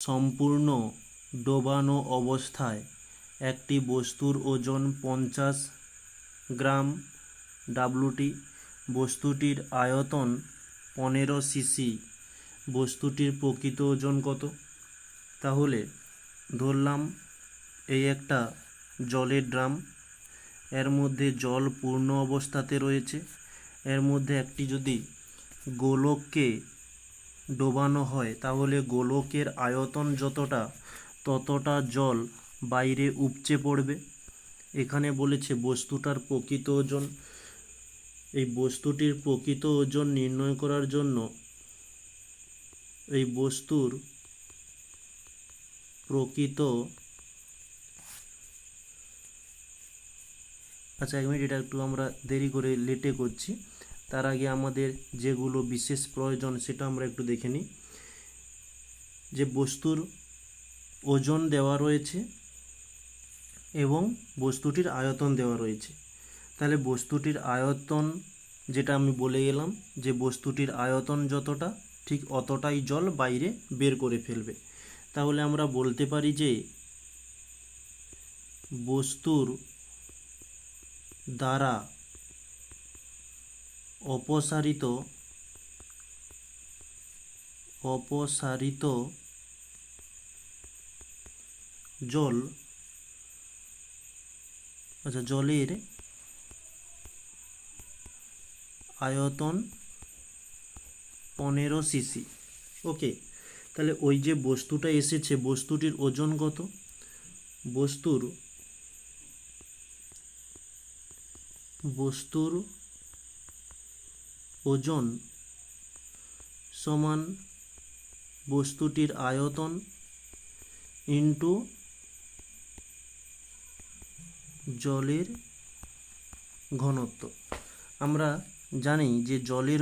সম্পূর্ণ ডোবানো অবস্থায় একটি বস্তুর ওজন 50 গ্রাম ডাব্লুটি, বস্তুটির আয়তন 15 সিসি, বস্তুটির প্রকৃত ওজন কত? তাহলে ধরলাম এই একটা জলের ড্রাম, এর মধ্যে জল পূর্ণ অবস্থাতে রয়েছে, এর মধ্যে একটি যদি গোলককে ডোবানো হয় তাহলে গোলকের আয়তন যতটা ততটা জল বাইরে উপচে পড়বে। এখানে বলেছে বস্তুটার প্রকৃত ওজন। এই বস্তুটির প্রকৃত ওজন নির্ণয় করার জন্য এই বস্তুর প্রকৃত, আচ্ছা 1 মিনিট, এটা একটু আমরা দেরি করে লেটে করছি, তার আগে আমাদের যেগুলো বিশেষ প্রয়োজন সেটা আমরা একটু দেখে নিই। যে বস্তুর ওজন দেওয়া রয়েছে এবং বস্তুটির আয়তন দেওয়া রয়েছে, তাহলে বস্তুটির আয়তন যেটা আমি বলে গেলাম যে বস্তুটির আয়তন যতটা ঠিক অতটাই জল বাইরে বের করে ফেলবে। তাহলে আমরা বলতে পারি যে বস্তুর দ্বারা অপসারিত জল, আচ্ছা জলের আয়তন 15 সিসি। ওকে, তাহলে ওই যে বস্তুটা এসেছে বস্তুটির ওজন কত? বস্তুর ওজন সমান বস্তুটির আয়তন ইন্টু জলের ঘনত্ব। আমরা জানি যে জলের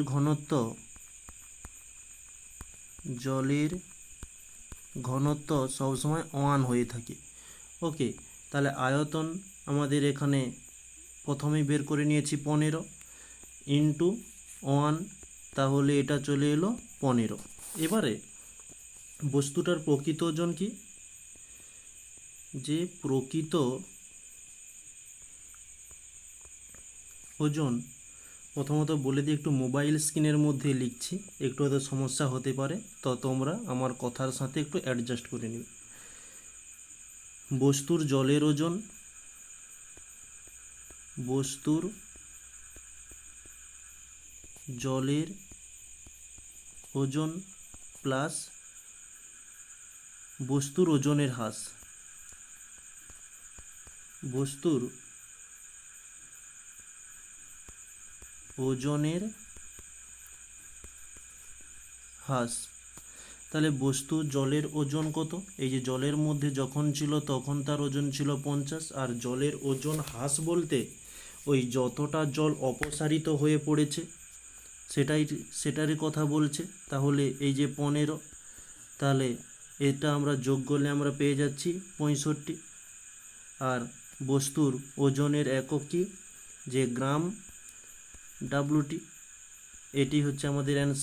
ঘনত্ব সবসময় 1 হয়ে থাকে। ওকে, তাহলে আয়তন আমাদের এখানে প্রথমেই বের করে নিয়েছি 15 ইন্টু 1, তাহলে এটা চলে এলো 15। এবারে বস্তুটার প্রকৃত ওজন কি? যে প্রকৃত ওজন প্রথমত বলে দিই, একটু মোবাইল স্ক্রিনের মধ্যে লিখছি, একটু হয়তো সমস্যা হতে পারে, তো তোমরা আমার কথার সাথে একটু অ্যাডজাস্ট করে নিবে। বস্তুর জলের ওজন প্লাস বস্তুর ওজনের হ্রাস, তাহলে বস্তু জলের ওজন কত? এই যে জলের মধ্যে যখন ছিল তখন তার ওজন ছিল 50, আর জলের ওজন হ্রাস বলতে ওই যতটা জল অপসারিত হয়ে পড়েছে সেটারই কথা বলছে। তাহলে এই যে 15, তাহলে এটা আমরা যোগ করলে আমরা পেয়ে যাচ্ছি 65। আর বস্তুর ওজনের একক কি? যে গ্রাম ডাব্লুটি, এটি হচ্ছে আমাদের অ্যান্সার।